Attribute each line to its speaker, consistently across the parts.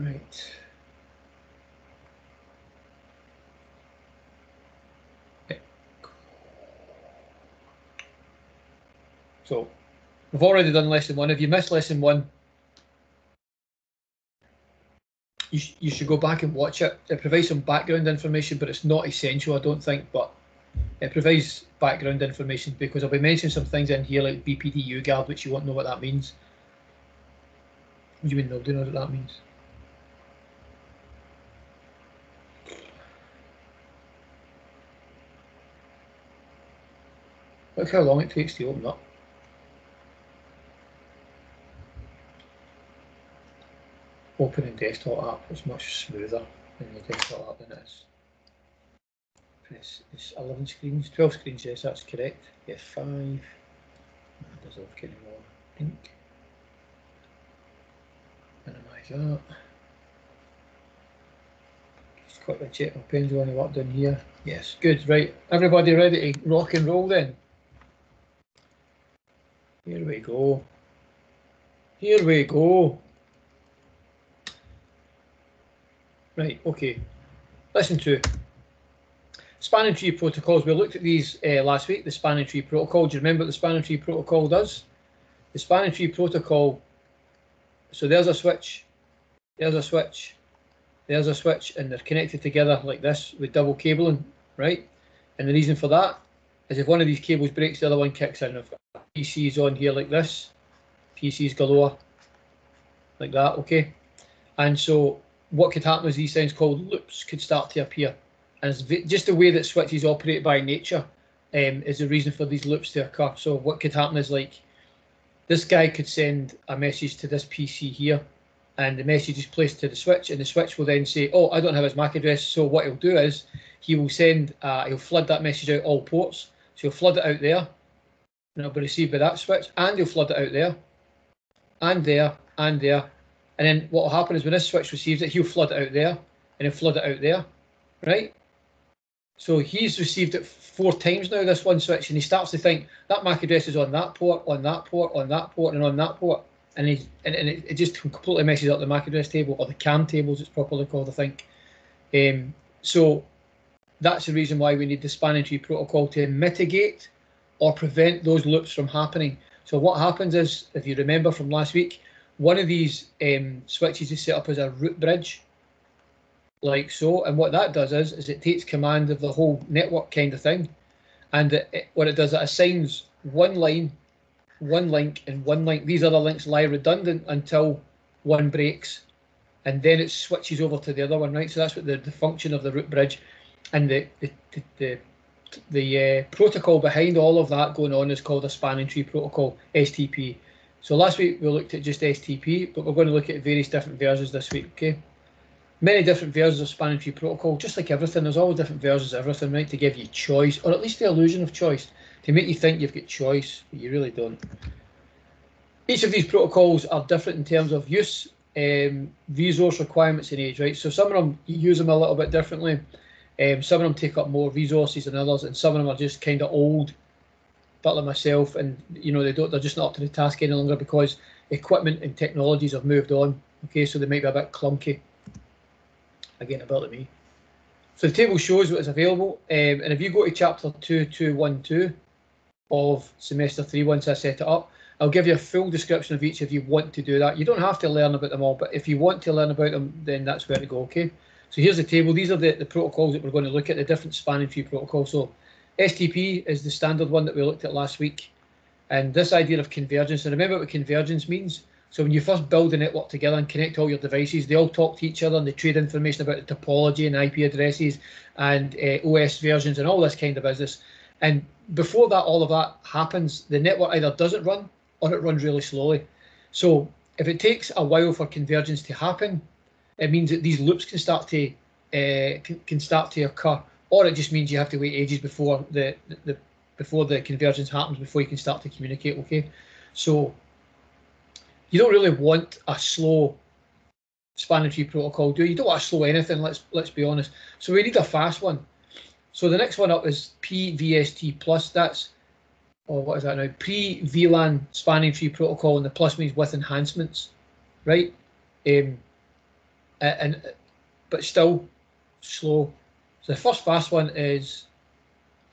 Speaker 1: Right. So we've already done lesson 1. If you missed lesson 1, you should go back and watch it. It provides some background information, but it's not essential, I don't think. But it provides background information because I'll be mentioning some things in here like BPD UGARD, which you won't know what that means. What do you mean nobody knows what that means? Look how long it takes to open up. Opening desktop app is much smoother than the desktop app than it is. It's 11 screens, 12 screens, yes, that's correct. Yes, 5. That does look getting more pink. Minimise that. Just quickly check my pen's going to work down here. Yes, good, right. Everybody ready to rock and roll then? Here we go. Here we go. Right, okay. Lesson 2. Spanning tree protocols. We looked at these last week, the spanning tree protocol. Do you remember what the spanning tree protocol does? The spanning tree protocol, so there's a switch, there's a switch, there's a switch, and they're connected together like this with double cabling, right? And the reason for that is if one of these cables breaks, the other one kicks in. I've got PCs on here like this, PCs galore, like that, okay? And so what could happen is these things called loops could start to appear. And it's just the way that switches operate by nature is the reason for these loops to occur. So what could happen is like this guy could send a message to this PC here, and the message is placed to the switch, and the switch will then say, oh, I don't have his MAC address. So what he'll do is he will send, he'll flood that message out all ports. So he'll flood it out there, and it'll be received by that switch, and he'll flood it out there, and there, and there. And then what will happen is when this switch receives it, he'll flood it out there, and he'll flood it out there, right? So he's received it 4 times now, this one switch, and he starts to think that MAC address is on that port, on that port, on that port, and on that port. And it just completely messes up the MAC address table, or the CAN tables, it's properly called, I think. So that's the reason why we need the spanning tree protocol to mitigate or prevent those loops from happening. So what happens is, if you remember from last week, one of these switches is set up as a root bridge, like so, and what that does is it takes command of the whole network kind of thing, and what it does, it assigns one line, one link, and one link. These other links lie redundant until one breaks, and then it switches over to the other one, right? So that's what the function of the root bridge, and the protocol behind all of that going on is called a spanning tree protocol, STP. So last week we looked at just STP, but we're going to look at various different versions this week, okay? Many different versions of spanning tree protocol, just like everything. There's always different versions of everything, right? To give you choice, or at least the illusion of choice, to make you think you've got choice, but you really don't. Each of these protocols are different in terms of use, resource requirements, and age, right? So some of them, you use them a little bit differently. Some of them take up more resources than others, and some of them are just kind of old, but like myself, and you know, they're just not up to the task any longer because equipment and technologies have moved on. Okay, so they might be a bit clunky. Again, a bit like me. So the table shows what is available, and if you go to chapter 2212 of semester 3, once I set it up, I'll give you a full description of each if you want to do that. You don't have to learn about them all, but if you want to learn about them, then that's where to go, okay? So here's the table. These are the protocols that we're going to look at, the different spanning tree protocols. So STP is the standard one that we looked at last week, and this idea of convergence, and remember what convergence means. So when you first build a network together and connect all your devices, they all talk to each other and they trade information about the topology and IP addresses and OS versions and all this kind of business. And before that, all of that happens, the network either doesn't run or it runs really slowly. So if it takes a while for convergence to happen, it means that these loops can start to occur, or it just means you have to wait ages before the convergence happens before you can start to communicate. Okay, so you don't really want a slow spanning tree protocol, do you? You don't want to slow anything, let's be honest. So we need a fast one. So the next one up is PVST plus. That's, oh, what is that now? Pre-VLAN spanning tree protocol, and the plus means with enhancements, right? And but still slow. So the first fast one is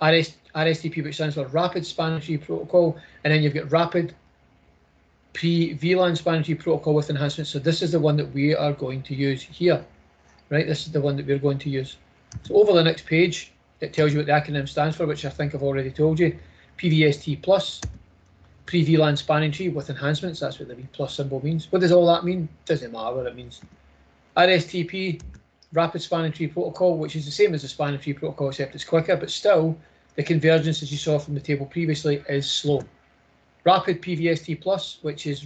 Speaker 1: RSTP, which stands for Rapid Spanning Tree Protocol, and then you've got Rapid Pre-VLAN Spanning Tree Protocol with enhancements. So this is the one that we are going to use here, right? This is the one that we're going to use. So over the next page, it tells you what the acronym stands for, which I think I've already told you. PVST plus, Pre-VLAN Spanning Tree with enhancements. That's what the V plus symbol means. What does all that mean? Doesn't matter what it means. RSTP, Rapid Spanning Tree Protocol, which is the same as the Spanning Tree Protocol, except it's quicker, but still the convergence, as you saw from the table previously, is slow. Rapid PVST plus, which is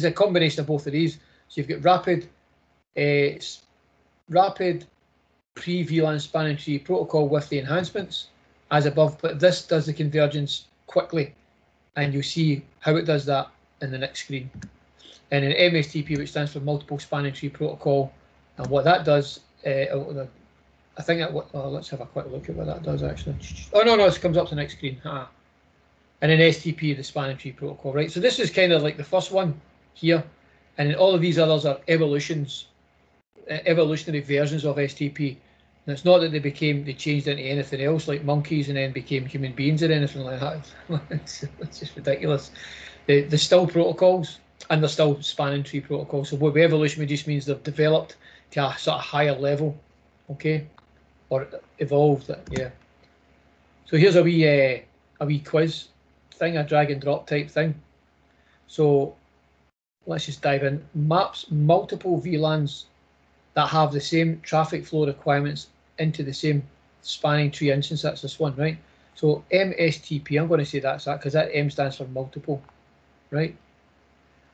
Speaker 1: a combination of both of these. So you've got rapid pre-VLAN Spanning Tree Protocol with the enhancements as above, but this does the convergence quickly, and you'll see how it does that in the next screen. And then MSTP, which stands for Multiple Spanning Tree Protocol, and what that does, I think that, let's have a quick look at what that does actually. Oh no, it comes up to the next screen. And then STP, the Spanning Tree Protocol, right? So this is kind of like the first one here, and then all of these others are evolutionary versions of STP. And it's not that they changed into anything else like monkeys and then became human beings or anything like that. It's just ridiculous. They're still protocols, and they're still Spanning Tree protocols. So what evolutionary just means they've developed to a sort of higher level, okay, or evolved, yeah. So here's a wee quiz thing, a drag and drop type thing. So let's just dive in. Maps multiple VLANs that have the same traffic flow requirements into the same spanning tree instance. That's this one, right? So MSTP, I'm going to say that's that because that M stands for multiple, right?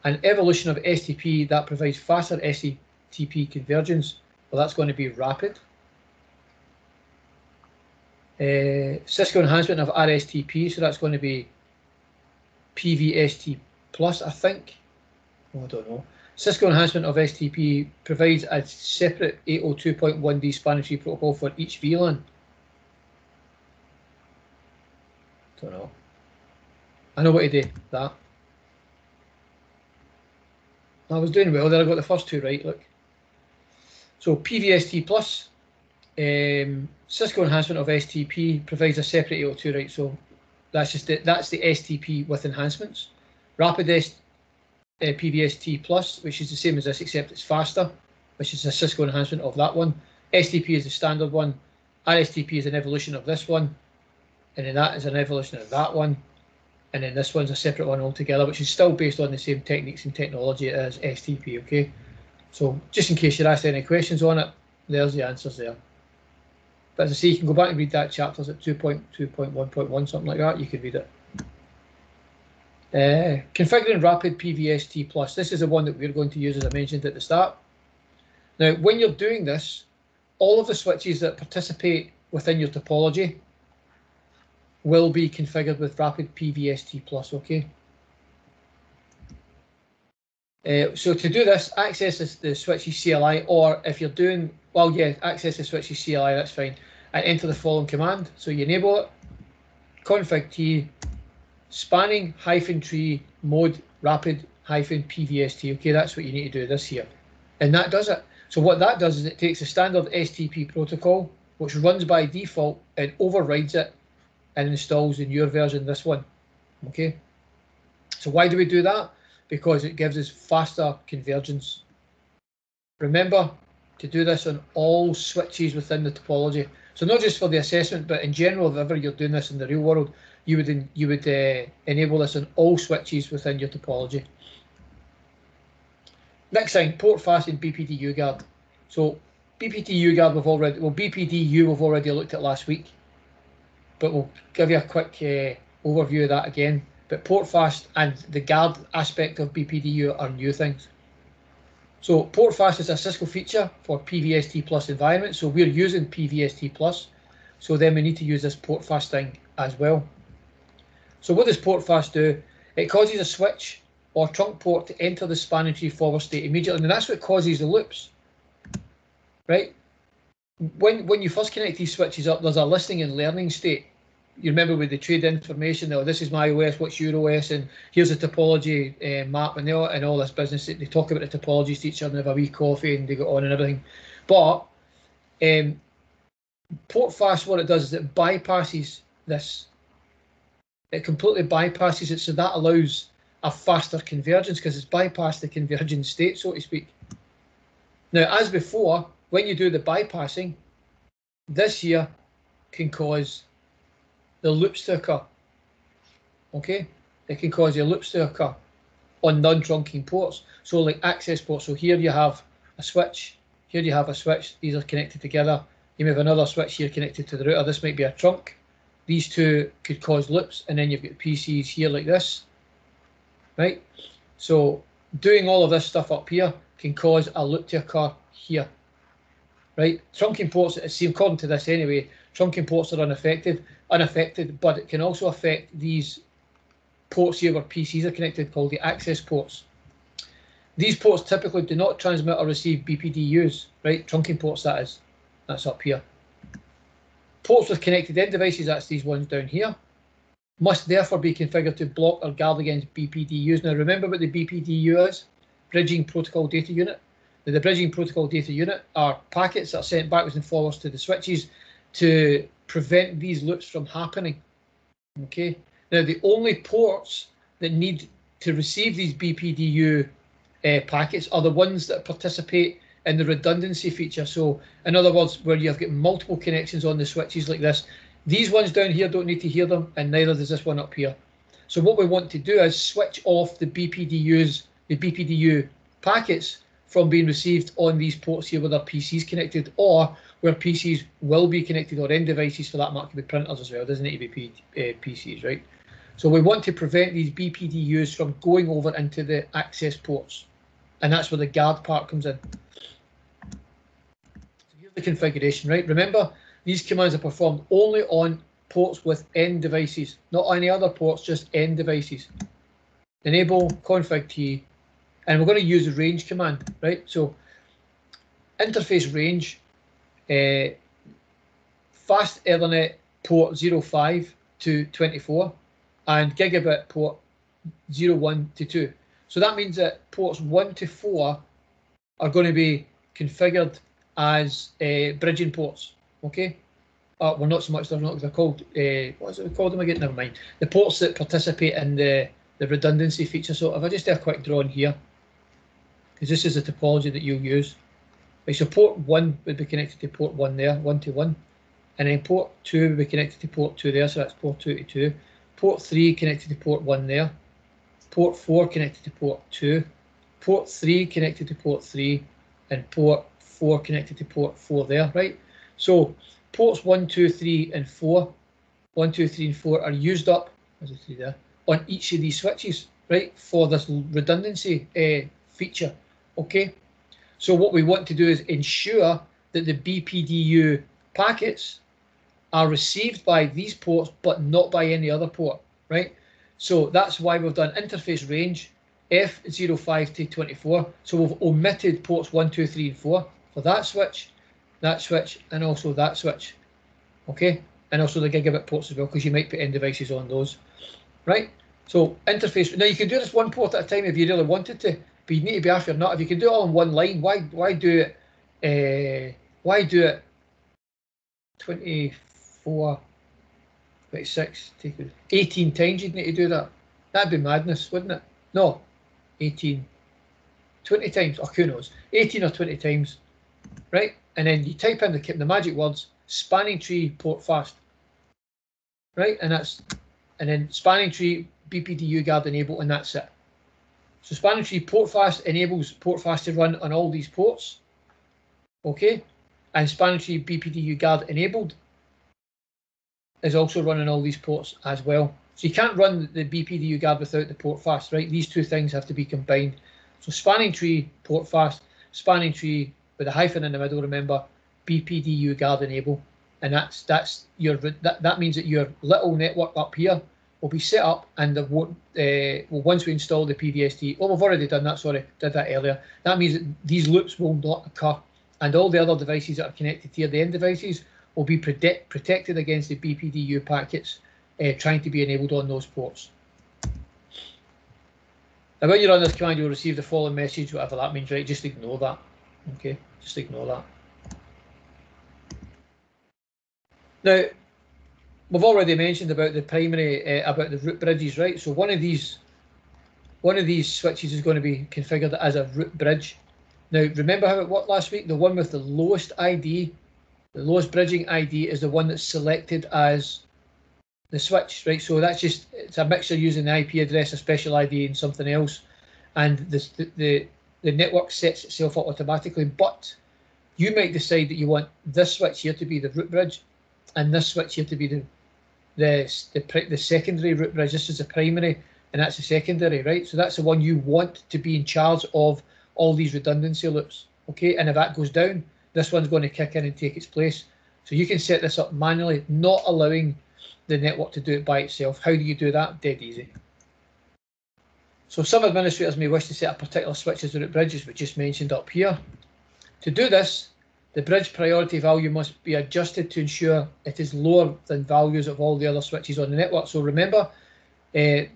Speaker 1: An evolution of STP that provides faster STP convergence, well, that's going to be rapid. Cisco enhancement of RSTP, so that's going to be PVST plus, I think. Oh, I don't know. Cisco enhancement of STP provides a separate 802.1d Spanning Tree protocol for each VLAN. Don't know. I know what to do. That. I was doing well there. I got the first two right. Look. So PVST plus, Cisco enhancement of STP provides a separate 802, right? So that's the STP with enhancements. Rapid PVST plus, which is the same as this except it's faster, which is a Cisco enhancement of that one. STP is the standard one. RSTP is an evolution of this one, and then that is an evolution of that one, and then this one's a separate one altogether, which is still based on the same techniques and technology as STP. Okay, so just in case you're asked any questions on it, there's the answers there. But as I say, you can go back and read that chapters at 2.2.1.1, something like that. You can read it. Configuring Rapid PVST plus. This is the one that we're going to use, as I mentioned at the start. Now, when you're doing this, all of the switches that participate within your topology will be configured with Rapid PVST plus. Okay. So to do this, access the switch's CLI, or if you're doing, well, yeah, access the switch's CLI, that's fine, and enter the following command. So you enable it, config T, spanning -tree mode rapid -PVST. Okay, that's what you need to do this here, and that does it. So what that does is it takes a standard STP protocol, which runs by default, and overrides it and installs in your version this one. Okay, so why do we do that? Because it gives us faster convergence. Remember to do this on all switches within the topology. So not just for the assessment, but in general, if ever you're doing this in the real world, you would enable this on all switches within your topology. Next thing, port fast and BPD UGuard. So BPD UGuard BPDU we've already looked at last week, but we'll give you a quick overview of that again. But port fast and the guard aspect of BPDU are new things. So port fast is a Cisco feature for PVST plus environment. So we're using PVST plus. So then we need to use this port fast thing as well. So what does port fast do? It causes a switch or trunk port to enter the spanning tree forward state immediately. And that's what causes the loops, right? When you first connect these switches up, there's a listening and learning state. you remember with the trade information, oh, this is my OS, what's your OS, and here's a topology map, and all this business. They talk about the topologies to each other and have a wee coffee and they go on and everything. But Portfast, what it does is it bypasses this. It completely bypasses it, so that allows a faster convergence because it's bypassed the convergent state, so to speak. Now, as before, when you do the bypassing, this here can cause the loops to occur. Okay, it can cause your loops to occur on non-trunking ports. So like access ports. So here you have a switch. Here you have a switch. These are connected together. You may have another switch here connected to the router. This might be a trunk. These two could cause loops, and then you've got PCs here like this, right? So doing all of this stuff up here can cause a loop to occur here, right? Trunking ports, according to this anyway, trunking ports are unaffected, but it can also affect these ports here where PCs are connected, called the access ports. These ports typically do not transmit or receive BPDUs, right? Trunking ports, that is. That's up here. Ports with connected end devices, that's these ones down here, must therefore be configured to block or guard against BPDUs. Now remember what the BPDU is, Bridging Protocol Data Unit. Now, the Bridging Protocol Data Unit are packets that are sent backwards and forwards to the switches to prevent these loops from happening. Okay. Now the only ports that need to receive these BPDU packets are the ones that participate in the redundancy feature. So in other words, where you've got multiple connections on the switches like this, these ones down here don't need to hear them, and neither does this one up here. So what we want to do is switch off the BPDUs, the BPDU packets from being received on these ports here where their PCs connected, or where PCs will be connected, or end devices for that matter, could be printers as well. It doesn't need to be PCs, right? So we want to prevent these BPDUs from going over into the access ports, and that's where the guard part comes in. So here's the configuration, right? Remember, these commands are performed only on ports with end devices, not any other ports, just end devices. Enable config T, and we're going to use the range command, right? So interface range, fast Ethernet port 05 to 24, and gigabit port 01 to 2. So that means that ports 1 to 4 are going to be configured as bridging ports. Okay, well, not so much. They're called what is it we call them again? Never mind. The ports that participate in the redundancy feature. So if I just do a quick draw in here, because this is the topology that you'll use. Right, so port 1 would be connected to port 1 there, 1 to 1, and then port 2 would be connected to port 2 there. So that's port 2 to 2. Port 3 connected to port 1 there. Port 4 connected to port 2. Port 3 connected to port 3, and port 4 connected to port 4 there, right? So ports 1, 2, 3, and 4, 1, 2, 3, and 4 are used up, as you see there, on each of these switches, right, for this redundancy feature. Okay, so what we want to do is ensure that the BPDU packets are received by these ports, but not by any other port, right? So that's why we've done interface range F05 to 24. So we've omitted ports 1, 2, 3, and 4 for that switch, and also that switch. Okay, and also the gigabit ports as well, because you might put end devices on those, right? So interface. Now you can do this one port at a time if you really wanted to, but you need to be after not. If you can do it all in one line, why do it? Why do it 24, 26, 18 times? You'd need to do that. That'd be madness, wouldn't it? No, 18, 20 times. Oh, who knows? 18 or 20 times, right? And then you type in the magic words, spanning tree port fast, right? And then spanning tree BPDU guard enable, and that's it. So spanning tree port fast enables port fast to run on all these ports, okay? And spanning tree BPDU guard enabled is also running all these ports as well. So you can't run the BPDU guard without the port fast, right? These two things have to be combined. So spanning tree port fast, spanning tree with a hyphen in the middle, remember, BPDU guard enable, and that means that your little network up here will be set up, and once we install the PVST, oh, we've already done that, sorry, did that earlier. That means that these loops will not occur, and all the other devices that are connected here, the end devices, will be protected against the BPDU packets trying to be enabled on those ports. Now, when you run this command, you'll receive the following message, whatever that means, right? Just ignore that. Okay, just ignore that. Now, we've already mentioned about the primary, about the root bridges, right? So one of these switches is going to be configured as a root bridge. Now, remember how it worked last week? The one with the lowest ID, the lowest bridging ID, is the one that's selected as the switch, right? So that's just, it's a mixture using the IP address, a special ID, and something else, and the network sets itself up automatically. But you might decide that you want this switch here to be the root bridge, and this switch here to be the secondary root bridge. This is the primary, and that's the secondary, right? So that's the one you want to be in charge of all these redundancy loops, okay? And if that goes down, this one's going to kick in and take its place. So you can set this up manually, not allowing the network to do it by itself. How do you do that? Dead easy. So some administrators may wish to set a particular switch as the root bridge, as we just mentioned up here. To do this, the bridge priority value must be adjusted to ensure it is lower than values of all the other switches on the network. So remember, we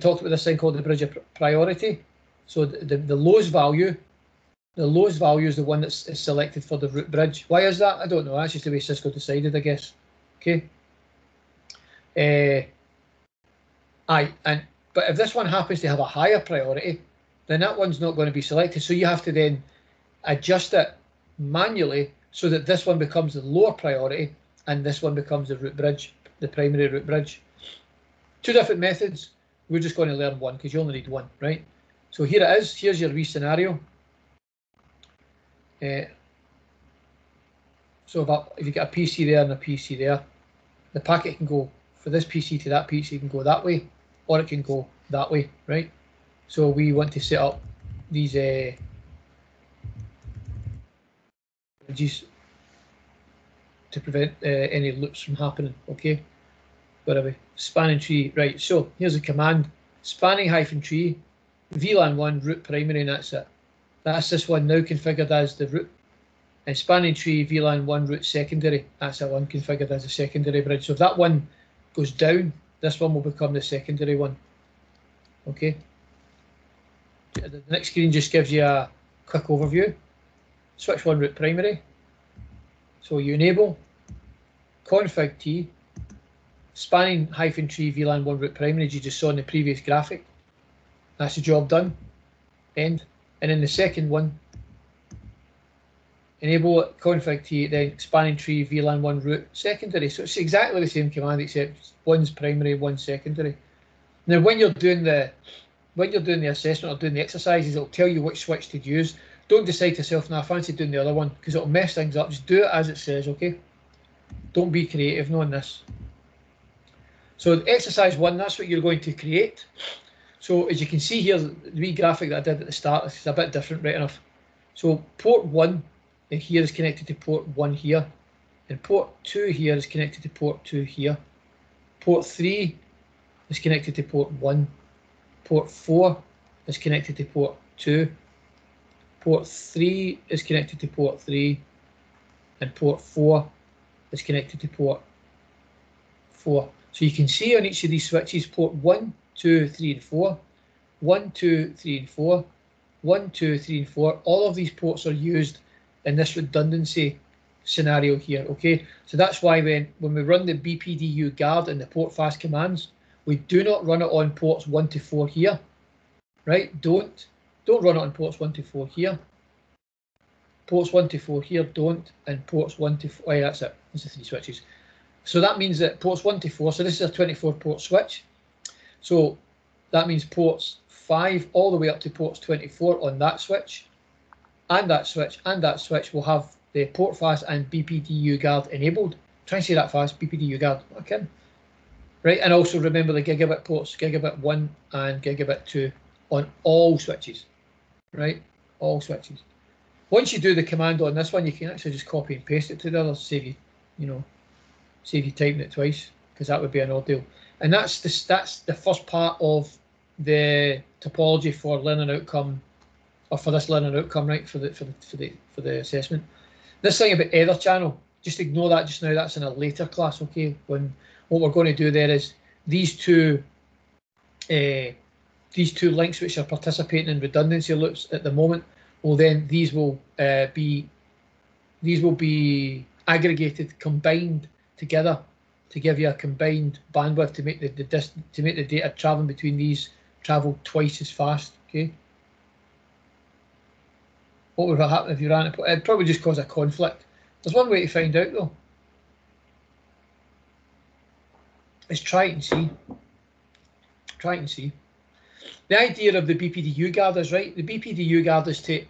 Speaker 1: talked about this thing called the bridge priority. So the lowest value is the one that's selected for the root bridge. Why is that? I don't know. That's just the way Cisco decided, I guess. Okay. But if this one happens to have a higher priority, then that one's not going to be selected. So you have to then adjust it manually so that this one becomes the lower priority and this one becomes the root bridge, the primary root bridge. Two different methods. We're just going to learn one because you only need one, right? So here it is. Here's your wee scenario. So if you get a PC there and a PC there, the packet can go for this PC to that PC, can go that way, or it can go that way, right? So we want to set up these bridges to prevent any loops from happening, okay? Where are we? Spanning tree, right? So here's a command: spanning -tree, VLAN 1 root primary, and that's it. That's this one now configured as the root, and spanning tree VLAN 1 root secondary. That's that one configured as a secondary bridge. So if that one goes down, this one will become the secondary one. Okay. The next screen just gives you a quick overview. Switch 1 root primary. So you enable config T, spanning -tree VLAN 1 root primary, as you just saw in the previous graphic. That's the job done. End. And in the second one, enable config T, then spanning tree VLAN 1 root secondary. So it's exactly the same command, except one's primary, one's secondary. Now, when you're doing the assessment or doing the exercises, it'll tell you which switch to use. Don't decide to yourself, "No, I fancy doing the other one," because it'll mess things up. Just do it as it says, okay? Don't be creative on this. So exercise 1, that's what you're going to create. So as you can see here, the wee graphic that I did at the start is a bit different, right enough. So port 1 here is connected to port 1 here, and port 2 here is connected to port 2 here. Port 3 is connected to port 1. Port 4 is connected to port 2. Port 3 is connected to port 3, and port 4 is connected to port 4. So you can see on each of these switches, port 1, 2, 3, and 4, 1, 2, 3, and 4, 1, 2, 3, and 4. All of these ports are used in this redundancy scenario here, okay? So that's why when we run the BPDU guard and the port fast commands, we do not run it on ports 1 to 4 here, right? Don't run it on ports 1 to 4 here. Ports 1 to 4 here, don't, and ports 1 to 4, that's it, there's the 3 switches. So that means that ports 1 to 4, so this is a 24 port switch. So that means ports 5 all the way up to ports 24 on that switch, and that switch, and that switch will have the port fast and BPDU guard enabled. Try and say that fast, BPDU guard, okay? Right, and also remember the gigabit ports, gigabit 1 and gigabit 2 on all switches, right? All switches. Once you do the command on this one, you can actually just copy and paste it to the others, save you typing it twice, because that would be an ordeal. And that's the first part of the topology for learning outcome, or for this learning outcome, right? For the assessment. This thing about ether channel, just ignore that just now. That's in a later class, okay? When what we're going to do there is these two links which are participating in redundancy loops at the moment, well then these will be aggregated, combined together to give you a combined bandwidth to make the data traveling between these travel twice as fast. Okay. What would happen if you ran it? It'd probably just cause a conflict. There's one way to find out though. Is try it and see. Try it and see. The idea of the BPDU guard is right. The BPDU guard is to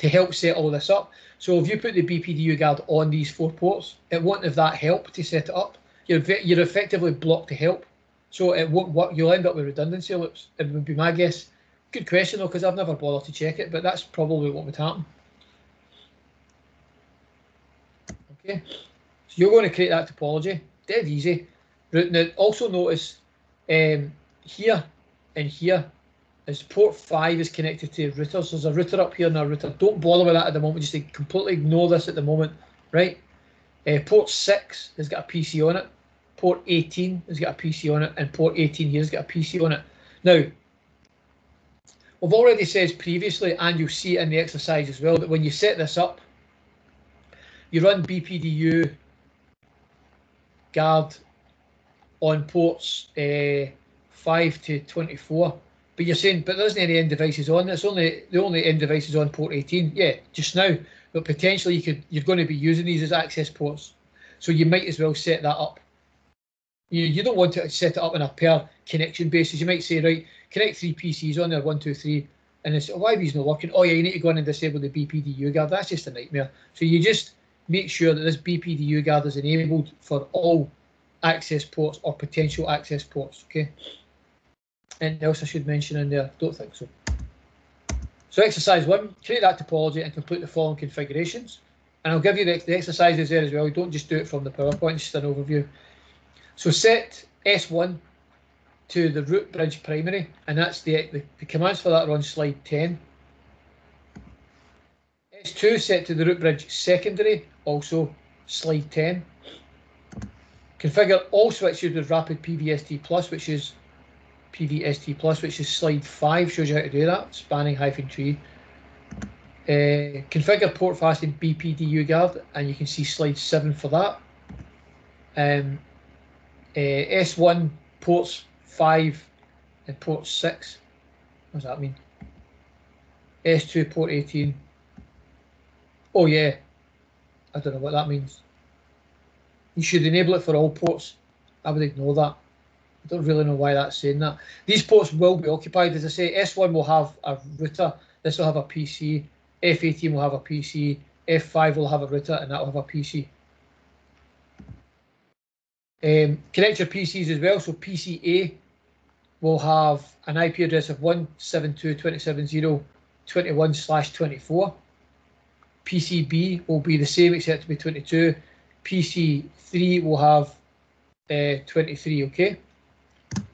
Speaker 1: help set all this up. So if you put the BPDU guard on these 4 ports, it won't have that help to set it up. You're effectively blocked to help. So it won't work. You'll end up with redundancy loops. It would be my guess. Good question though, because I've never bothered to check it, but that's probably what would happen. Okay. So you're going to create that topology. Dead easy. Now also notice here and here is port 5 is connected to routers. There's a router up here and a router. Don't bother with that at the moment. Just completely ignore this at the moment, right? Port 6 has got a PC on it. Port 18 has got a PC on it, and port 18 here has got a PC on it. Now, we've already said previously, and you'll see it in the exercise as well, that when you set this up, you run BPDU guard on ports 5 to 24. But you're saying, but there isn't any end devices on. It's only the only end devices on port 18. Yeah, just now. But potentially you're going to be using these as access ports. So you might as well set that up. You don't want to set it up on a per connection basis. You might say, right, connect 3 PCs on there, 1, 2, 3, and it's why are these not working? Oh yeah, you need to go in and disable the BPDU guard. That's just a nightmare. So you just make sure that this BPDU guard is enabled for all access ports or potential access ports. Okay. Anything else I should mention in there? Don't think so. So exercise 1, create that topology and complete the following configurations. And I'll give you the exercises there as well. Don't just do it from the PowerPoint, just an overview. So set S1 to the root bridge primary, and that's the commands for that are on slide 10. S2 set to the root bridge secondary, also slide 10. Configure all switches with rapid PVST plus, which is PVST plus, which is slide 5, shows you how to do that, spanning -tree. Configure port fasting BPDU guard, and you can see slide 7 for that. S1 ports 5 and port 6. What does that mean? S2 port 18. Oh yeah, I don't know what that means. You should enable it for all ports. I would ignore that. I don't really know why that's saying that. These ports will be occupied. As I say, S1 will have a router. This will have a PC. F18 will have a PC. F5 will have a router, and that will have a PC. Connect your PCs as well. So PCA will have an IP address of 172.27.0.21/24. PCB will be the same except to be 22. PC3 will have 23. Okay.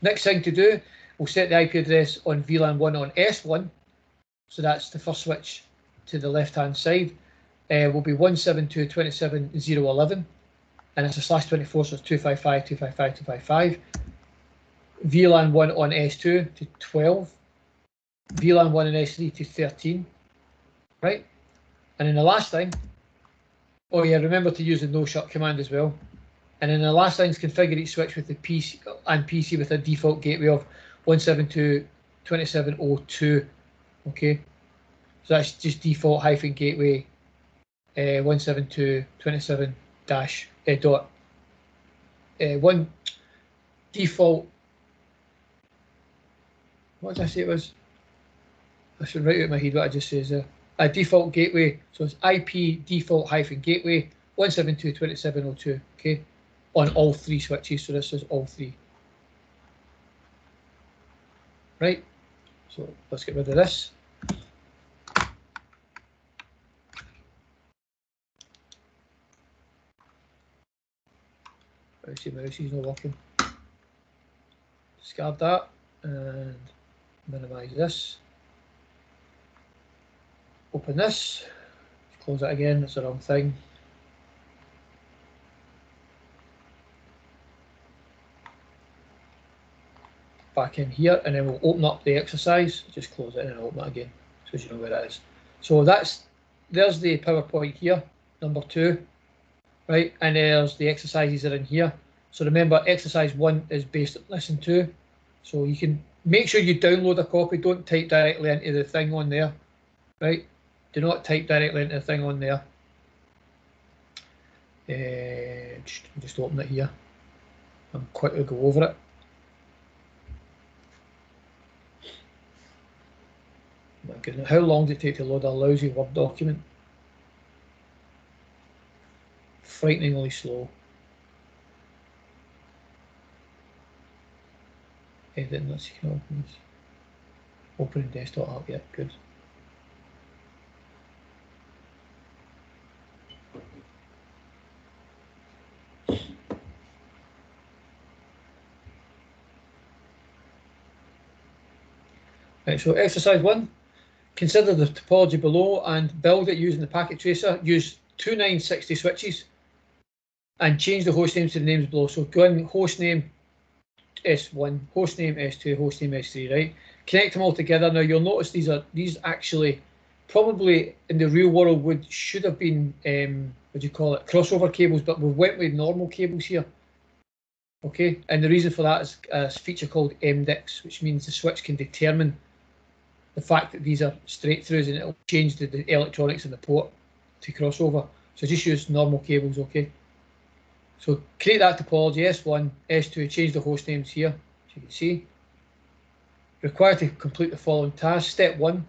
Speaker 1: Next thing to do, we'll set the IP address on VLAN 1 on S1. So that's the first switch to the left-hand side. Will be 172.27.0.11. And it's a /24, so it's 255.255.255. VLAN 1 on S2 to 12. VLAN 1 on S3 to 13. Right? And then the last thing, oh yeah, remember to use the no shut command as well. And then the last thing is configure each switch with the PC and PC with a default gateway of 172.27.0.2. Okay, so that's just default -gateway 172.27 dot 1 default. What did I say it was? I should write it in my head what I just says there. A default gateway, so it's IP default -gateway 172.27.0.2. Okay, on all 3 switches. So this is all 3. Right. So let's get rid of this. I see my mouse is not working. Discard that and minimize this. Open this. Close it again. That's the wrong thing. back in here, and then we'll open up the exercise. Just close it and open it again, so you know where it is. So there's the PowerPoint here, number 2, right? And there's the exercises that are in here. So remember, exercise 1 is based on lesson 2. So you can make sure you download a copy. Don't type directly into the thing on there, right? Do not type directly into the thing on there. Just open it here and quickly go over it. My goodness, how long did it take to load a lousy Word document? Frighteningly slow. Edit, let's see, can I open this? Opening desktop app, yeah, good. Right, so exercise 1. Consider the topology below and build it using the packet tracer. Use 2960 switches and change the host names to the names below. So go in hostname S1, hostname S2, hostname S3, right? Connect them all together. Now you'll notice these actually probably in the real world should have been what do you call it, crossover cables, but we went with normal cables here. Okay, and the reason for that is a feature called MDIX, which means the switch can determine the fact that these are straight throughs, and it'll change the electronics in the port to crossover. So just use normal cables, okay? So create that topology, S1, S2, change the host names here, as you can see. Required to complete the following tasks. Step 1,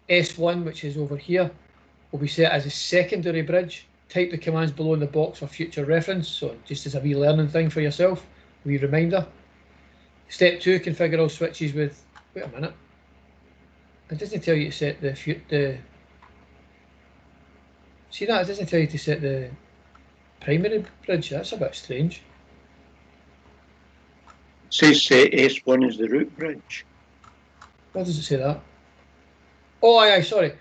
Speaker 1: S1, which is over here, will be set as a secondary bridge. Type the commands below in the box for future reference, so just as a wee learning thing for yourself, a wee reminder. Step 2, configure all switches with, wait a minute, it doesn't tell you to set the see that, it doesn't tell you to set the primary bridge. That's a bit strange.
Speaker 2: It says set S1 as the root bridge.
Speaker 1: Why does it say that? Oh, aye, sorry.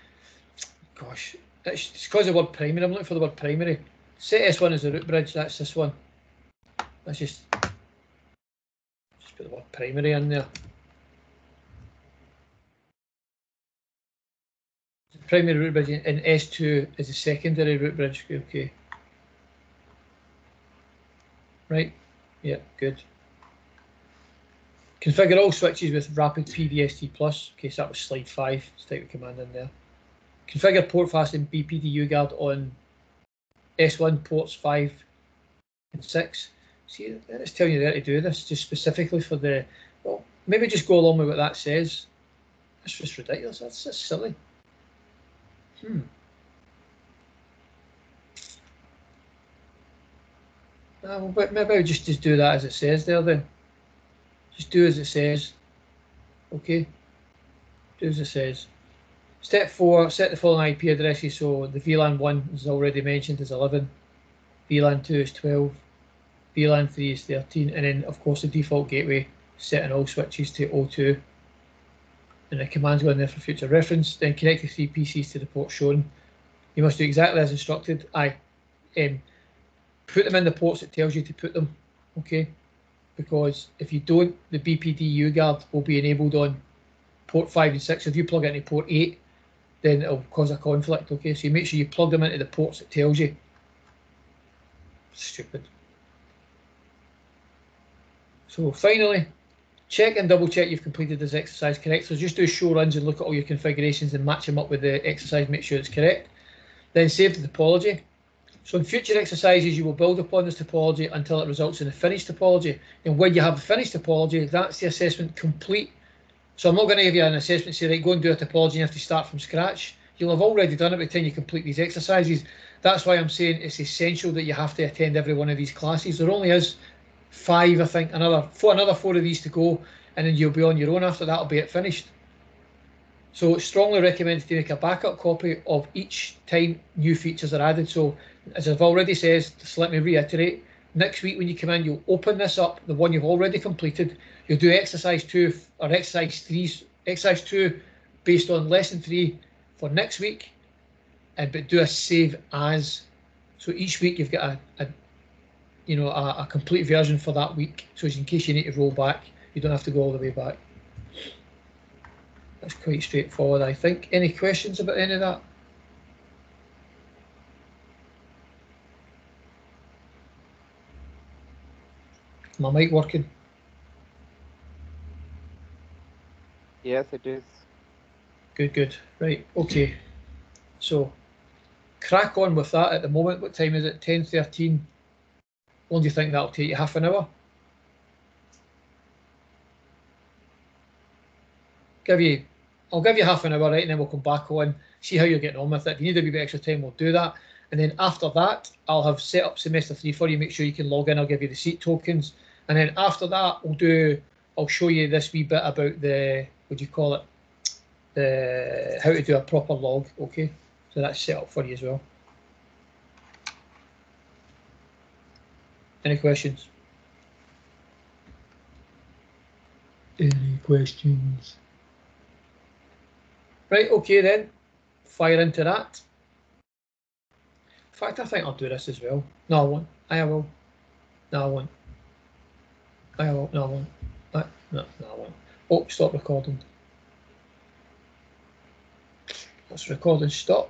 Speaker 1: Gosh, it's because of the word primary. I'm looking for the word primary. Set S1 as the root bridge. That's this one. Let's just put the word primary in there. The primary root bridge in S2 is a secondary root bridge. Okay. Right. Yeah, good. Configure all switches with Rapid PVST+. Okay, so that was slide 5. Let's type the command in there. Configure port fasting BPD UGuard on S1 ports 5 and 6. See, it's telling you there to do this just specifically for the. Well, maybe just go along with what that says. That's just ridiculous. That's just silly. Well, maybe I'll just do that as it says there then. Just do as it says. Okay. Do as it says. Step 4, set the following IP addresses. So the VLAN 1 is already mentioned is 11. VLAN 2 is 12. VLAN 3 is 13. And then, of course, the default gateway setting all switches to 02. And the commands go in there for future reference. Then connect the 3 PCs to the port shown. You must do exactly as instructed. Put them in the ports it tells you to put them. Okay. Because if you don't, the BPD UGuard will be enabled on port 5 and 6. If you plug it into port 8, then it'll cause a conflict. Okay, so you make sure you plug them into the ports it tells you. Stupid. So finally, check and double check you've completed this exercise correct. So just do show runs and look at all your configurations and match them up with the exercise, make sure it's correct. Then save the topology. So in future exercises, you will build upon this topology until it results in a finished topology. And when you have a finished topology, that's the assessment complete. So I'm not going to give you an assessment and say, right, go and do a topology and you have to start from scratch. You'll have already done it by the time you complete these exercises. That's why I'm saying it's essential that you have to attend every one of these classes. There only is 5, I think, another 4 of these to go, and then you'll be on your own after that, will be it finished. So it's strongly recommended to make a backup copy of each time new features are added. So as I've already said, just let me reiterate, next week when you come in, you'll open this up, the one you've already completed, you'll do exercise 2 or exercise 2 based on lesson 3 for next week, but do a save as. So each week you've got a complete version for that week. So in case you need to roll back, you don't have to go all the way back. That's quite straightforward, I think. Any questions about any of that? My mic working?
Speaker 3: Yes, it is.
Speaker 1: Good, good. Right, okay. So, crack on with that at the moment. What time is it? 10:13. How long do you think that'll take you? Half an hour? I'll give you half an hour, right, and then we'll come back on, see how you're getting on with it. If you need a wee bit extra time, we'll do that. And then after that, I'll have set up semester 3 for you, make sure you can log in, I'll give you the seat tokens. And then after that, I'll show you this wee bit about the, what do you call it? How to do a proper log, okay? So that's set up for you as well. Any questions? Any questions? Right, okay then. Fire into that. In fact, I think I'll do this as well. No, I won't. I will. No, I won't. I will. No, I won't. No, I won't. Oh, stop recording. Let's record and stop.